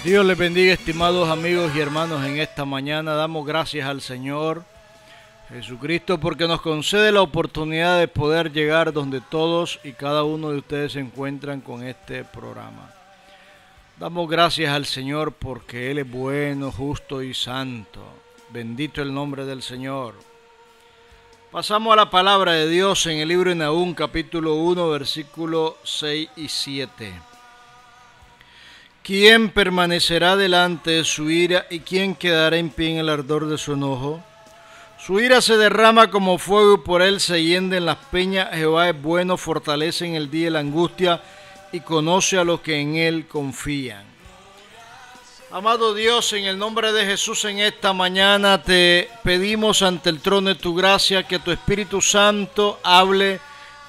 Dios les bendiga, estimados amigos y hermanos. En esta mañana damos gracias al Señor Jesucristo porque nos concede la oportunidad de poder llegar donde todos y cada uno de ustedes se encuentran con este programa. Damos gracias al Señor porque Él es bueno, justo y santo. Bendito el nombre del Señor. Pasamos a la palabra de Dios en el libro de Nahum, capítulo 1, versículos 6 y 7. ¿Quién permanecerá delante de su ira y quién quedará en pie en el ardor de su enojo? Su ira se derrama como fuego y por él se hienden las peñas. Jehová es bueno, fortalece en el día de la angustia y conoce a los que en él confían. Amado Dios, en el nombre de Jesús en esta mañana te pedimos ante el trono de tu gracia que tu Espíritu Santo hable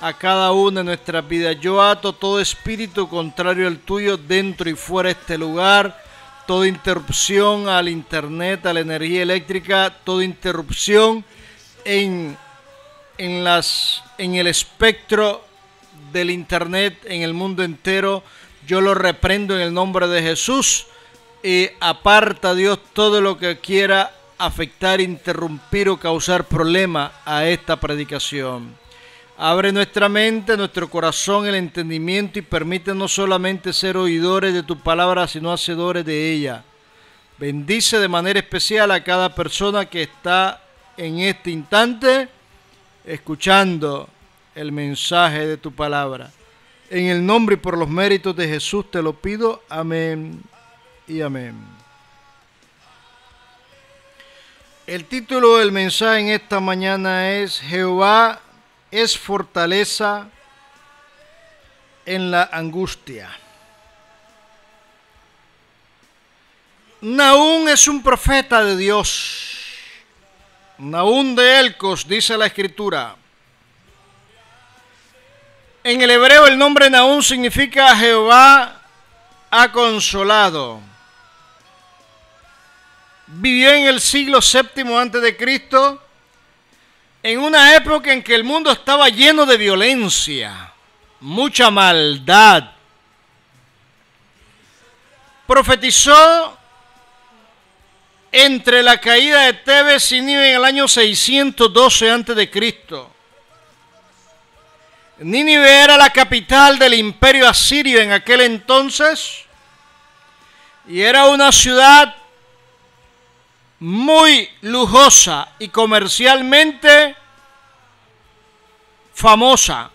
a cada una de nuestras vidas. Yo ato todo espíritu contrario al tuyo dentro y fuera de este lugar, toda interrupción al internet, a la energía eléctrica, toda interrupción en el espectro del internet en el mundo entero. Yo lo reprendo en el nombre de Jesús y aparta, Dios, todo lo que quiera afectar, interrumpir o causar problema a esta predicación. Abre nuestra mente, nuestro corazón, el entendimiento y permite no solamente ser oidores de tu palabra, sino hacedores de ella. Bendice de manera especial a cada persona que está en este instante escuchando el mensaje de tu palabra. En el nombre y por los méritos de Jesús te lo pido. Amén y amén. El título del mensaje en esta mañana es Jehová es fortaleza en la angustia. Nahum es un profeta de Dios. Nahum de Elcos, dice la Escritura. En el hebreo el nombre Nahum significa Jehová ha consolado. Vivió en el siglo VII antes de Cristo, en una época en que el mundo estaba lleno de violencia, mucha maldad. Profetizó entre la caída de Tebes y Nínive en el año 612 a.C. Nínive era la capital del imperio asirio en aquel entonces y era una ciudad muy lujosa y comercialmente famosa.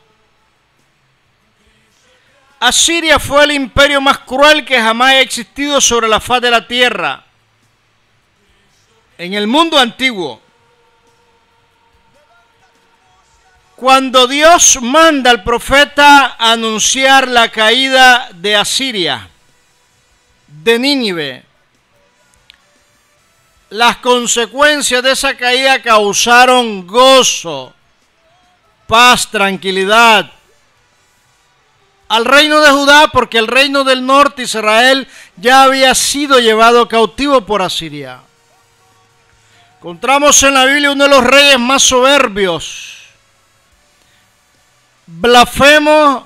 Asiria fue el imperio más cruel que jamás ha existido sobre la faz de la tierra en el mundo antiguo. Cuando Dios manda al profeta a anunciar la caída de Asiria, de Nínive, las consecuencias de esa caída causaron gozo, paz, tranquilidad al reino de Judá, porque el reino del norte, Israel, ya había sido llevado cautivo por Asiria. Encontramos en la Biblia uno de los reyes más soberbios, blasfemos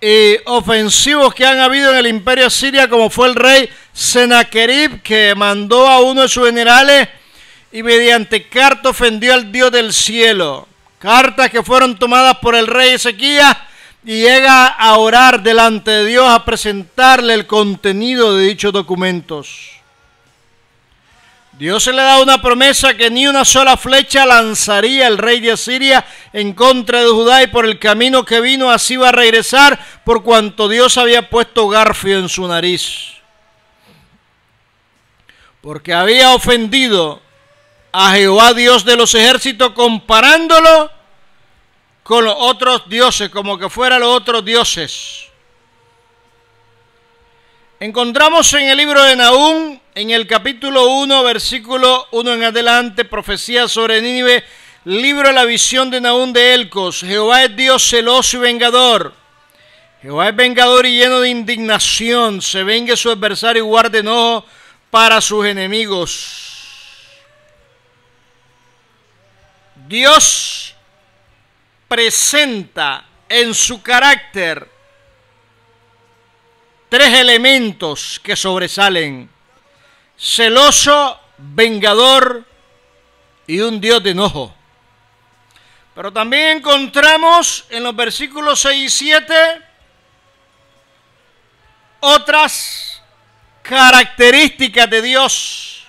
y ofensivos que han habido en el imperio asiria, como fue el rey Senaquerib, que mandó a uno de sus generales y mediante carta ofendió al Dios del cielo. Cartas que fueron tomadas por el rey Ezequías y llega a orar delante de Dios, a presentarle el contenido de dichos documentos. Dios se le da una promesa que ni una sola flecha lanzaría el rey de Asiria en contra de Judá, y por el camino que vino así va a regresar, por cuanto Dios había puesto garfio en su nariz. Porque había ofendido a Jehová Dios de los ejércitos, comparándolo con los otros dioses, como que fueran los otros dioses. Encontramos en el libro de Nahum, en el capítulo 1, versículo 1 en adelante, profecía sobre Nínive, libro de la visión de Nahum de Elcos. Jehová es Dios celoso y vengador. Jehová es vengador y lleno de indignación. Se vengue su adversario y guarde enojo para sus enemigos. Dios presenta en su carácter tres elementos que sobresalen: celoso, vengador y un Dios de enojo. Pero también encontramos en los versículos 6 y 7 otras características de Dios.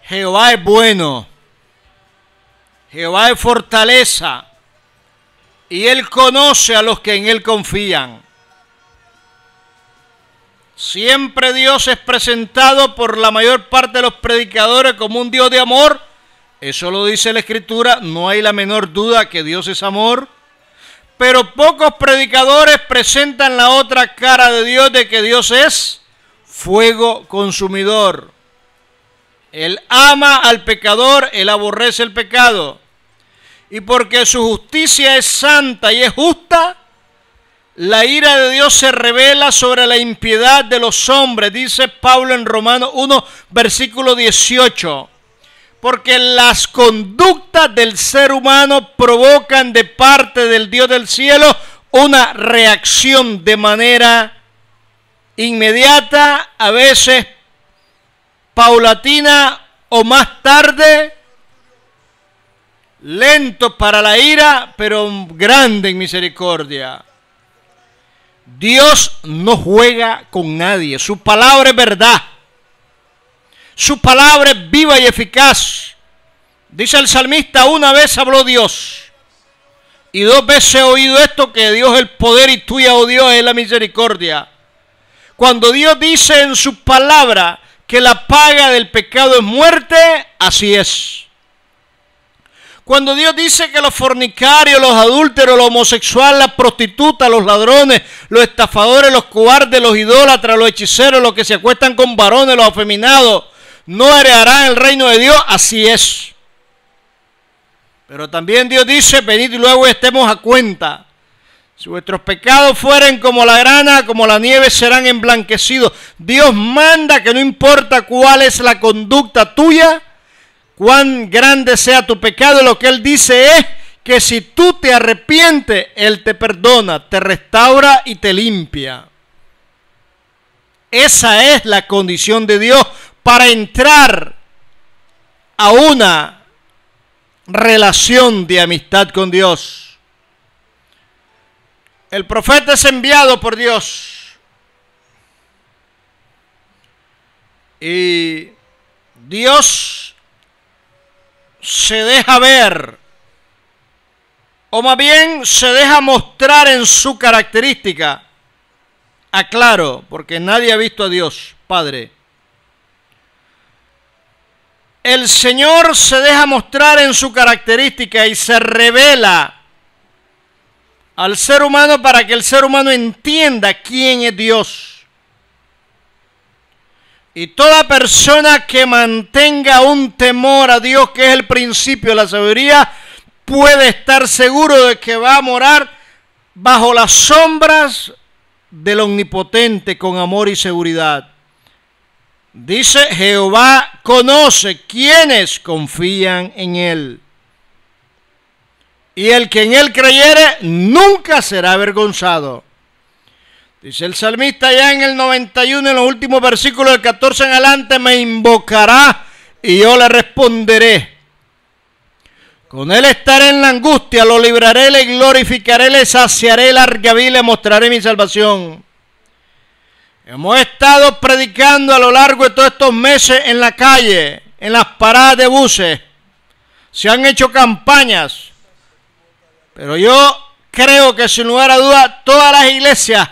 Jehová es bueno, Jehová es fortaleza, y Él conoce a los que en Él confían. Siempre Dios es presentado por la mayor parte de los predicadores como un Dios de amor. Eso lo dice la Escritura, no hay la menor duda que Dios es amor. Pero pocos predicadores presentan la otra cara de Dios, de que Dios es fuego consumidor. Él ama al pecador, Él aborrece el pecado. Y porque su justicia es santa y es justa, la ira de Dios se revela sobre la impiedad de los hombres, dice Pablo en Romanos 1, versículo 18. Porque las conductas del ser humano provocan de parte del Dios del cielo una reacción de manera inmediata, a veces paulatina o más tarde, lento para la ira, pero grande en misericordia. Dios no juega con nadie, su palabra es verdad. Su palabra es viva y eficaz. Dice el salmista: una vez habló Dios, y dos veces he oído esto, que Dios es el poder y tuya, oh Dios, es la misericordia. Cuando Dios dice en su palabra que la paga del pecado es muerte, así es. Cuando Dios dice que los fornicarios, los adúlteros, los homosexuales, las prostitutas, los ladrones, los estafadores, los cobardes, los idólatras, los hechiceros, los que se acuestan con varones, los afeminados, no heredarán el reino de Dios, así es. Pero también Dios dice: venid y luego estemos a cuenta. Si vuestros pecados fueren como la grana, como la nieve, serán emblanquecidos. Dios manda que no importa cuál es la conducta tuya, cuán grande sea tu pecado, lo que Él dice es que si tú te arrepientes, Él te perdona, te restaura y te limpia. Esa es la condición de Dios para entrar a una relación de amistad con Dios. El profeta es enviado por Dios y Dios se deja ver, o más bien se deja mostrar en su característica. Aclaro, porque nadie ha visto a Dios Padre. El Señor se deja mostrar en su característica y se revela al ser humano para que el ser humano entienda quién es Dios. Y toda persona que mantenga un temor a Dios, que es el principio de la sabiduría, puede estar seguro de que va a morar bajo las sombras del Omnipotente con amor y seguridad. Dice: Jehová conoce quienes confían en Él, y el que en Él creyere nunca será avergonzado. Dice el salmista ya en el 91, en los últimos versículos del 14 en adelante: me invocará y yo le responderé. Con Él estaré en la angustia, lo libraré, le glorificaré, le saciaré larga vida, le mostraré mi salvación. Hemos estado predicando a lo largo de todos estos meses en la calle, en las paradas de buses. Se han hecho campañas. Pero yo creo que sin lugar a duda todas las iglesias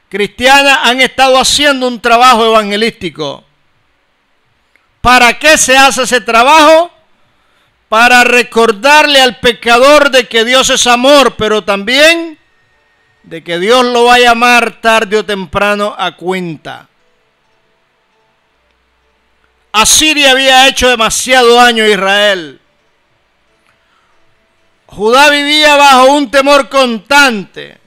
cristianas han estado haciendo un trabajo evangelístico. ¿Para qué se hace ese trabajo? Para recordarle al pecador de que Dios es amor, pero también de que Dios lo va a llamar tarde o temprano a cuenta. Asiria había hecho demasiado daño a Israel. Judá vivía bajo un temor constante.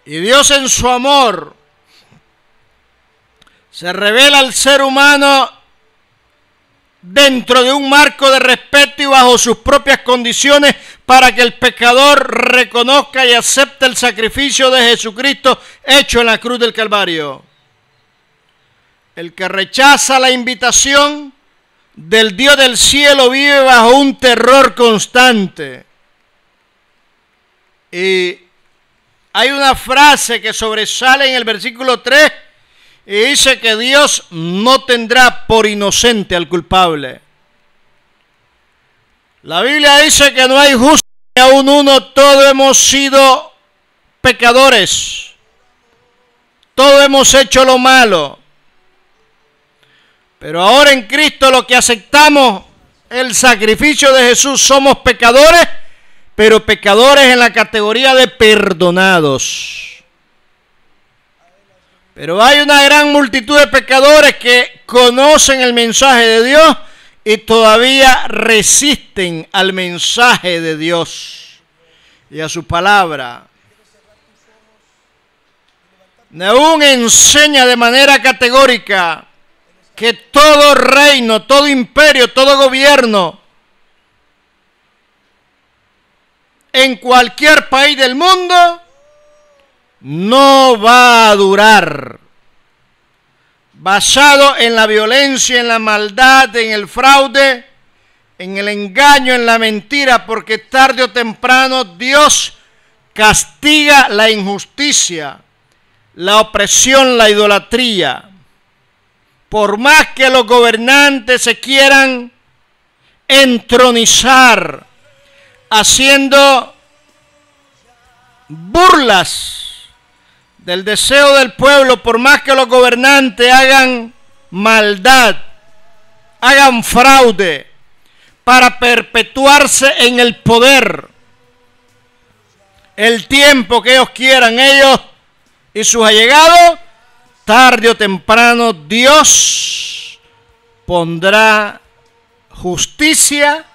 Y Dios en su amor se revela al ser humano dentro de un marco de respeto y bajo sus propias condiciones para que el pecador reconozca y acepte el sacrificio de Jesucristo hecho en la cruz del Calvario. El que rechaza la invitación del Dios del cielo vive bajo un terror constante. Y hay una frase que sobresale en el versículo 3 y dice que Dios no tendrá por inocente al culpable. La Biblia dice que no hay justo ni aun uno, todos hemos sido pecadores, todos hemos hecho lo malo. Pero ahora en Cristo lo que aceptamos, el sacrificio de Jesús, somos pecadores, pero pecadores en la categoría de perdonados. Pero hay una gran multitud de pecadores que conocen el mensaje de Dios y todavía resisten al mensaje de Dios y a su palabra. Nahum enseña de manera categórica que todo reino, todo imperio, todo gobierno en cualquier país del mundo no va a durar. Basado en la violencia, en la maldad, en el fraude, en el engaño, en la mentira, porque tarde o temprano Dios castiga la injusticia, la opresión, la idolatría. Por más que los gobernantes se quieran entronizar, haciendo burlas del deseo del pueblo, por más que los gobernantes hagan maldad, hagan fraude para perpetuarse en el poder, el tiempo que ellos quieran, ellos y sus allegados, tarde o temprano Dios pondrá justicia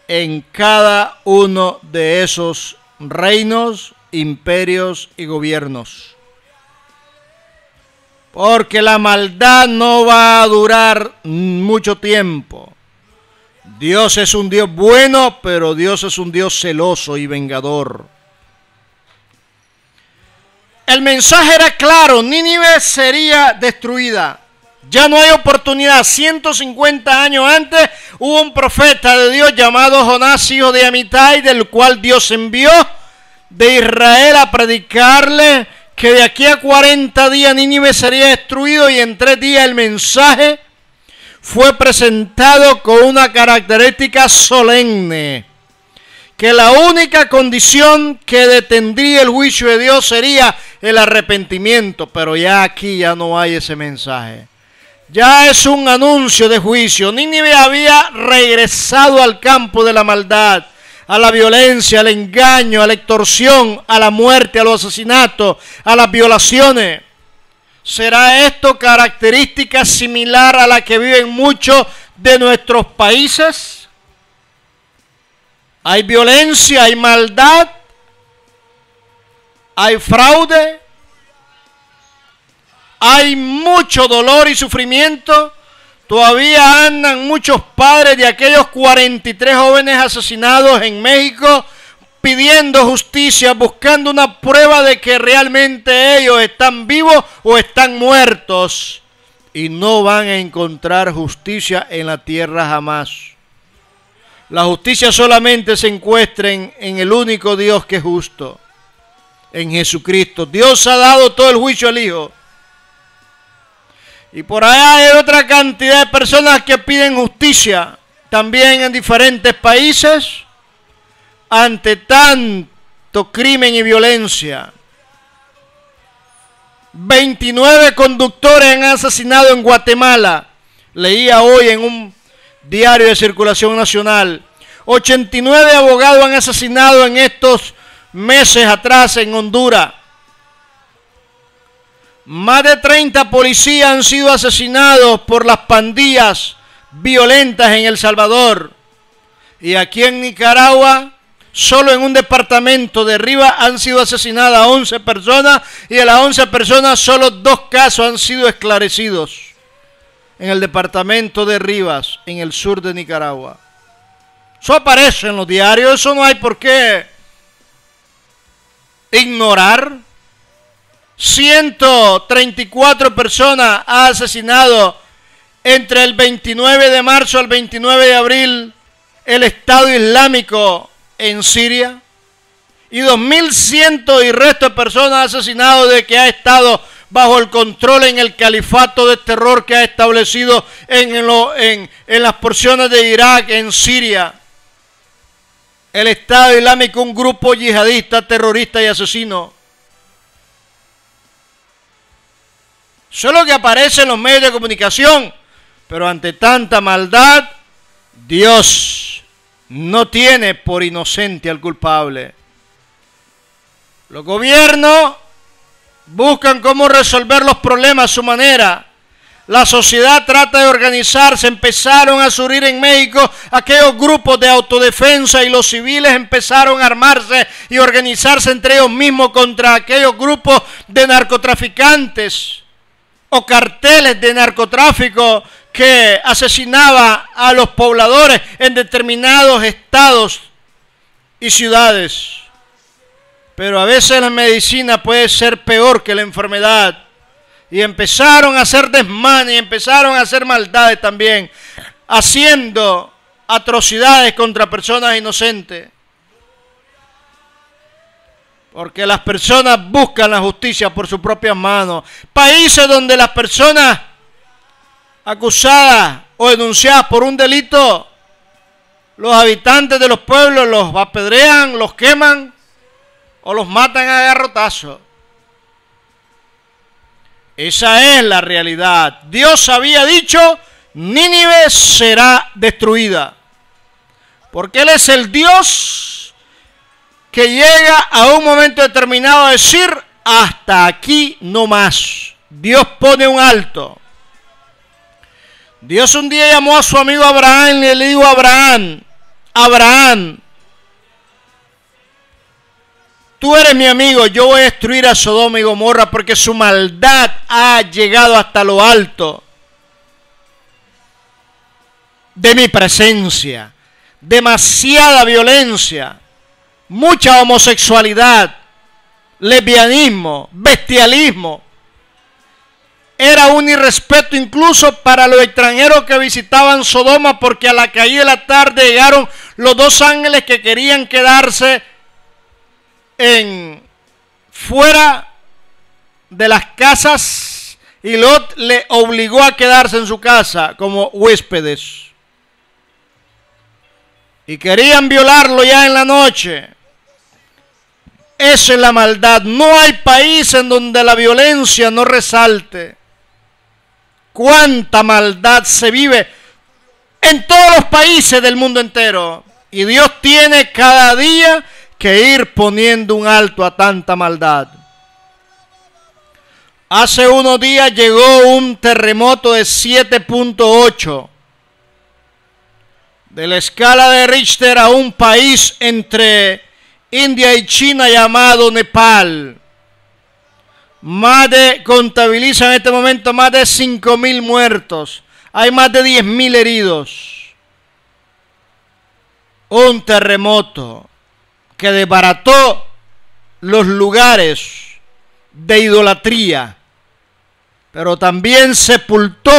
en cada uno de esos reinos, imperios y gobiernos. Porque la maldad no va a durar mucho tiempo. Dios es un Dios bueno, pero Dios es un Dios celoso y vengador. El mensaje era claro: Nínive sería destruida. Ya no hay oportunidad. 150 años antes hubo un profeta de Dios llamado Jonás, hijo de Amitai, del cual Dios envió de Israel a predicarle que de aquí a 40 días Nínive sería destruido, y en 3 días el mensaje fue presentado con una característica solemne: que la única condición que detendría el juicio de Dios sería el arrepentimiento. Pero ya aquí ya no hay ese mensaje. Ya es un anuncio de juicio. Nínive había regresado al campo de la maldad, a la violencia, al engaño, a la extorsión, a la muerte, a los asesinatos, a las violaciones. ¿Será esto característica similar a la que viven muchos de nuestros países? Hay violencia, hay maldad, hay fraude, hay mucho dolor y sufrimiento. Todavía andan muchos padres de aquellos 43 jóvenes asesinados en México pidiendo justicia, buscando una prueba de que realmente ellos están vivos o están muertos, y no van a encontrar justicia en la tierra jamás. La justicia solamente se encuentra en el único Dios que es justo, en Jesucristo. Dios ha dado todo el juicio al Hijo. Y por allá hay otra cantidad de personas que piden justicia, también en diferentes países, ante tanto crimen y violencia. 29 conductores han asesinado en Guatemala. Leía hoy en un diario de circulación nacional. 89 abogados han asesinado en estos meses atrás en Honduras. Más de 30 policías han sido asesinados por las pandillas violentas en El Salvador. Y aquí en Nicaragua, solo en un departamento de Rivas han sido asesinadas 11 personas, y de las 11 personas solo 2 casos han sido esclarecidos en el departamento de Rivas, en el sur de Nicaragua. Eso aparece en los diarios, eso no hay por qué ignorar. 134 personas ha asesinado entre el 29 de marzo al 29 de abril el Estado Islámico en Siria. Y 2.100 y resto de personas asesinado de que ha estado bajo el control en el califato de terror que ha establecido en las porciones de Irak, en Siria. El Estado Islámico, un grupo yihadista, terrorista y asesino. Eso es lo que aparece en los medios de comunicación. Pero ante tanta maldad, Dios no tiene por inocente al culpable. Los gobiernos buscan cómo resolver los problemas a su manera. La sociedad trata de organizarse. Empezaron a surgir en México aquellos grupos de autodefensa y los civiles empezaron a armarse y organizarse entre ellos mismos contra aquellos grupos de narcotraficantes o carteles de narcotráfico que asesinaban a los pobladores en determinados estados y ciudades. Pero a veces la medicina puede ser peor que la enfermedad. Y empezaron a hacer desmanes, y empezaron a hacer maldades también, haciendo atrocidades contra personas inocentes. Porque las personas buscan la justicia por sus propias manos. Países donde las personas acusadas o denunciadas por un delito, los habitantes de los pueblos los apedrean, los queman o los matan a garrotazos. Esa es la realidad. Dios había dicho, Nínive será destruida. Porque Él es el Dios que llega a un momento determinado a decir, hasta aquí no más. Dios pone un alto. Dios un día llamó a su amigo Abraham y le dijo a Abraham, Abraham, tú eres mi amigo, yo voy a destruir a Sodoma y Gomorra porque su maldad ha llegado hasta lo alto de mi presencia. Demasiada violencia, mucha homosexualidad, lesbianismo, bestialismo. Era un irrespeto incluso para los extranjeros que visitaban Sodoma, porque a la caída de la tarde llegaron los dos ángeles que querían quedarse fuera de las casas y Lot le obligó a quedarse en su casa como huéspedes. Y querían violarlo ya en la noche. Esa es la maldad. No hay país en donde la violencia no resalte. Cuánta maldad se vive en todos los países del mundo entero. Y Dios tiene cada día que ir poniendo un alto a tanta maldad. Hace unos días llegó un terremoto de 7.8 de la escala de Richter a un país entre India y China llamado Nepal. Contabilizan en este momento más de 5.000 muertos. Hay más de 10.000 heridos. Un terremoto que desbarató los lugares de idolatría, pero también sepultó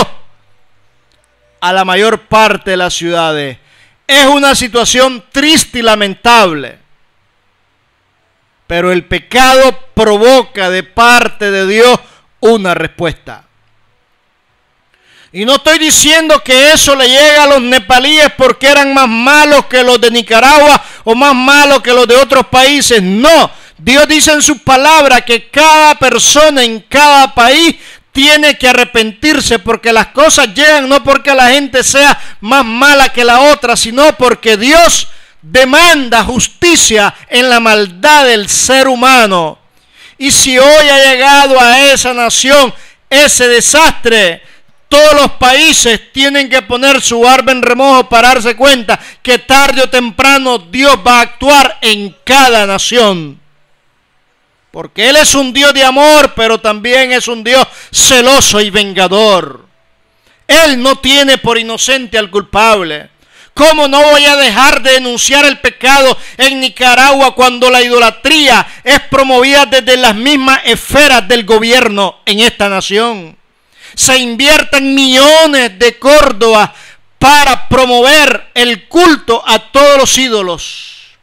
a la mayor parte de las ciudades. Es una situación triste y lamentable, pero el pecado provoca de parte de Dios una respuesta. Y no estoy diciendo que eso le llega a los nepalíes porque eran más malos que los de Nicaragua o más malos que los de otros países. No, Dios dice en su palabra que cada persona en cada país tiene que arrepentirse, porque las cosas llegan no porque la gente sea más mala que la otra, sino porque Dios demanda justicia en la maldad del ser humano. Y si hoy ha llegado a esa nación ese desastre, todos los países tienen que poner su barba en remojo para darse cuenta que tarde o temprano Dios va a actuar en cada nación. Porque Él es un Dios de amor, pero también es un Dios celoso y vengador. Él no tiene por inocente al culpable. ¿Cómo no voy a dejar de denunciar el pecado en Nicaragua cuando la idolatría es promovida desde las mismas esferas del gobierno en esta nación? Se invierten millones de córdobas para promover el culto a todos los ídolos.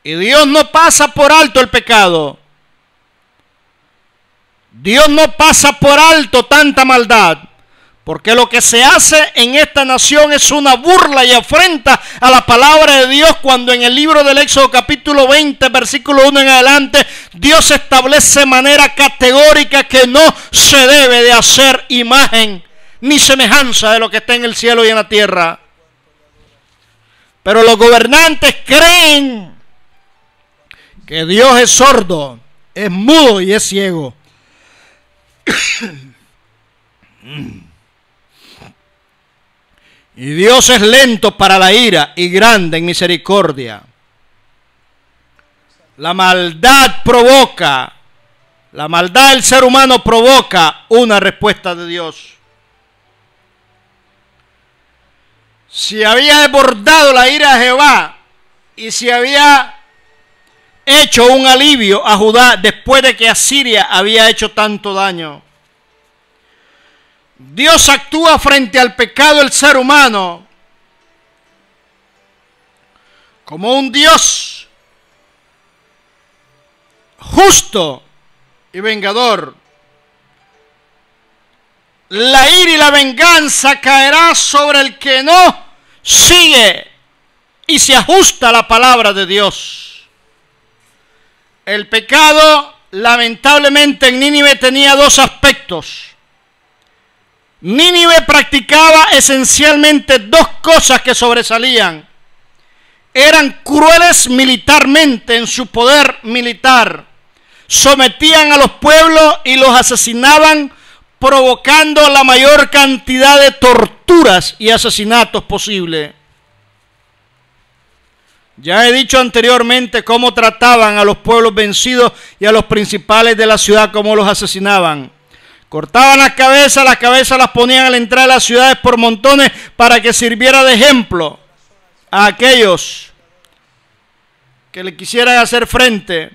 Y Dios no pasa por alto el pecado. Dios no pasa por alto tanta maldad. Porque lo que se hace en esta nación es una burla y afrenta a la palabra de Dios, cuando en el libro del Éxodo capítulo 20, versículo 1 en adelante, Dios establece de manera categórica que no se debe de hacer imagen ni semejanza de lo que está en el cielo y en la tierra. Pero los gobernantes creen que Dios es sordo, es mudo y es ciego. Y Dios es lento para la ira y grande en misericordia. La maldad del ser humano provoca una respuesta de Dios. Si había desbordado la ira de Jehová y si había hecho un alivio a Judá después de que Asiria había hecho tanto daño, Dios actúa frente al pecado del ser humano como un Dios justo y vengador. La ira y la venganza caerá sobre el que no sigue y se ajusta a la palabra de Dios. El pecado, lamentablemente, en Nínive tenía dos aspectos. Nínive practicaba esencialmente dos cosas que sobresalían. Eran crueles militarmente en su poder militar. Sometían a los pueblos y los asesinaban, provocando la mayor cantidad de torturas y asesinatos posible. Ya he dicho anteriormente cómo trataban a los pueblos vencidos y a los principales de la ciudad, cómo los asesinaban. Cortaban las cabezas las ponían a la entrada de las ciudades por montones para que sirviera de ejemplo a aquellos que le quisieran hacer frente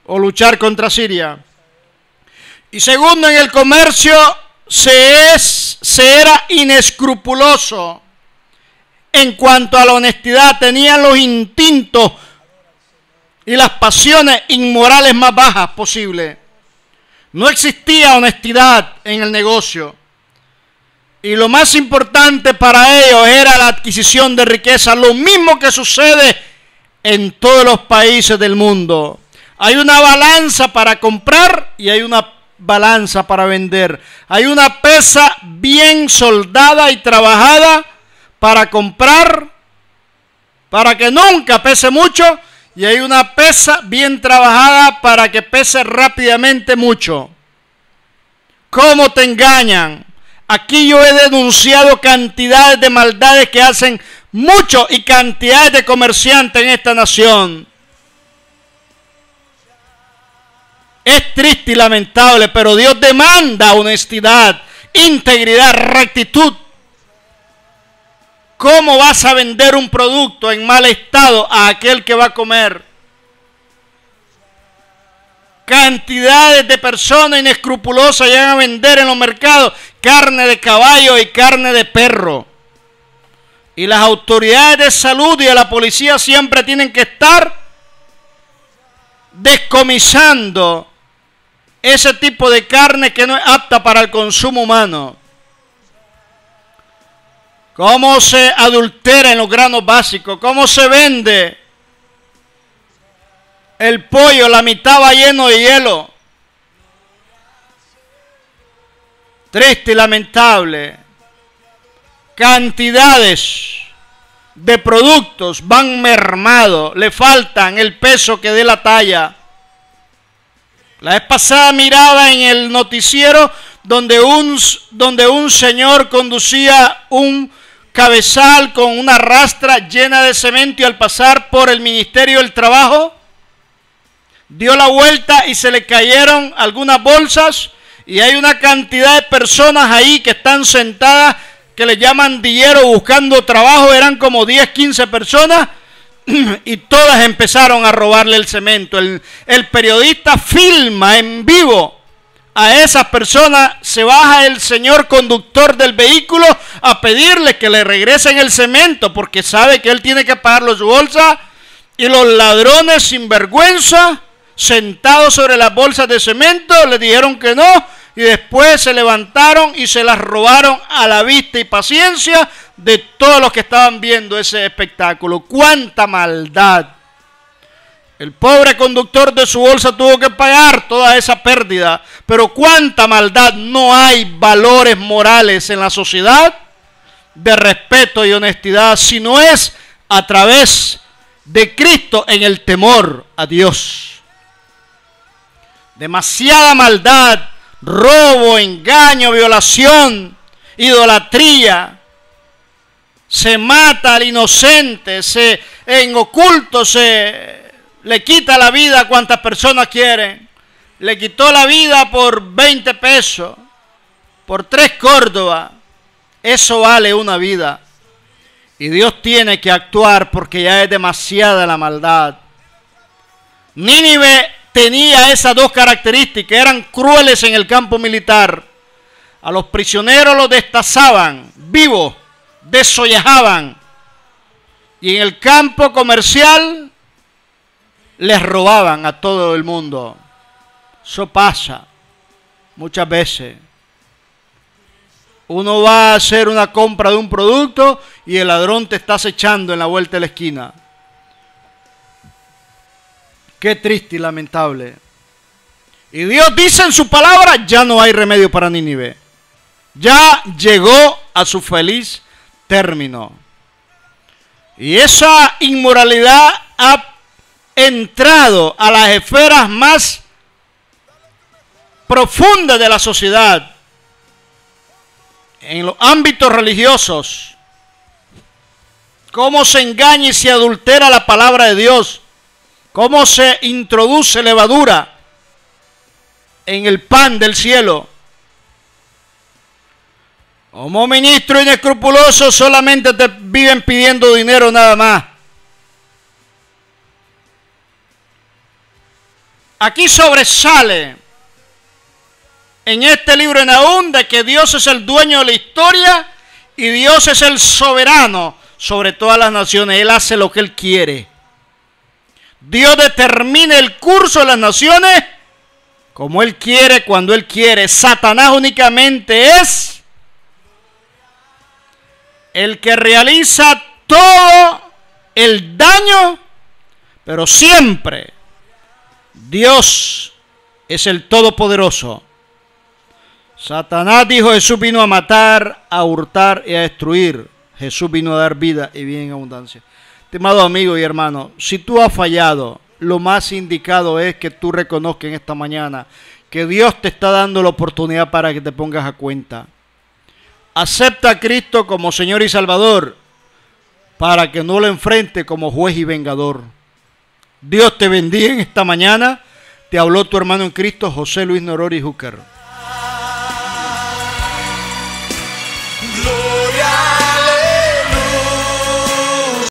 o luchar contra Siria. Y segundo, en el comercio se era inescrupuloso en cuanto a la honestidad. Tenían los instintos y las pasiones inmorales más bajas posibles. No existía honestidad en el negocio. Y lo más importante para ellos era la adquisición de riqueza. Lo mismo que sucede en todos los países del mundo. Hay una balanza para comprar y hay una balanza para vender. Hay una pesa bien soldada y trabajada para comprar, para que nunca pese mucho. Y hay una pesa bien trabajada para que pese rápidamente mucho. ¿Cómo te engañan? Aquí yo he denunciado cantidades de maldades que hacen muchos y cantidades de comerciantes en esta nación. Es triste y lamentable, pero Dios demanda honestidad, integridad, rectitud. ¿Cómo vas a vender un producto en mal estado a aquel que va a comer? Cantidades de personas inescrupulosas llegan a vender en los mercados carne de caballo y carne de perro. Y las autoridades de salud y de la policía siempre tienen que estar descomisando ese tipo de carne que no es apta para el consumo humano. Cómo se adultera en los granos básicos, cómo se vende el pollo, la mitad va lleno de hielo. Triste y lamentable. Cantidades de productos van mermados, le faltan el peso que dé la talla. La vez pasada miraba en el noticiero donde un señor conducía un cabezal con una rastra llena de cemento y al pasar por el Ministerio del Trabajo dio la vuelta y se le cayeron algunas bolsas y hay una cantidad de personas ahí que están sentadas que le llaman dillero buscando trabajo, eran como 10, 15 personas, y todas empezaron a robarle el cemento. El periodista filma en vivo a esas personas, se baja el señor conductor del vehículo a pedirle que le regresen el cemento, porque sabe que él tiene que pagarlo en su bolsa, y los ladrones sin vergüenza, sentados sobre las bolsas de cemento, le dijeron que no, y después se levantaron y se las robaron a la vista y paciencia de todos los que estaban viendo ese espectáculo. ¡Cuánta maldad! El pobre conductor de su bolsa tuvo que pagar toda esa pérdida, pero cuánta maldad. No hay valores morales en la sociedad de respeto y honestidad, si no es a través de Cristo en el temor a Dios. Demasiada maldad, robo, engaño, violación, idolatría. Se mata al inocente, en oculto se le quita la vida a cuantas personas quieren. Le quitó la vida por 20 pesos, por 3 córdobas. Eso vale una vida. Y Dios tiene que actuar porque ya es demasiada la maldad. Nínive tenía esas dos características, eran crueles en el campo militar. A los prisioneros los destazaban vivos, desollejaban. Y en el campo comercial les robaban a todo el mundo. Eso pasa muchas veces. Uno va a hacer una compra de un producto y el ladrón te está acechando en la vuelta de la esquina. Qué triste y lamentable. Y Dios dice en su palabra, ya no hay remedio para Nínive. Ya llegó a su feliz término. Y esa inmoralidad ha entrado a las esferas más profundas de la sociedad. En los ámbitos religiosos. Cómo se engaña y se adultera la palabra de Dios. Cómo se introduce levadura en el pan del cielo. Como ministro inescrupuloso solamente te viven pidiendo dinero nada más. Aquí sobresale en este libro de Nahum de que Dios es el dueño de la historia y Dios es el soberano sobre todas las naciones. Él hace lo que Él quiere. Dios determina el curso de las naciones como Él quiere, cuando Él quiere. Satanás únicamente es el que realiza todo el daño, pero siempre Dios es el Todopoderoso. Satanás dijo, Jesús vino a matar, a hurtar y a destruir. Jesús vino a dar vida y vida en abundancia. Estimado amigo y hermano, si tú has fallado, lo más indicado es que tú reconozcas en esta mañana que Dios te está dando la oportunidad para que te pongas a cuenta. Acepta a Cristo como Señor y Salvador para que no lo enfrente como juez y vengador. Dios te bendiga en esta mañana. Te habló tu hermano en Cristo, José Luis Norori Júcar.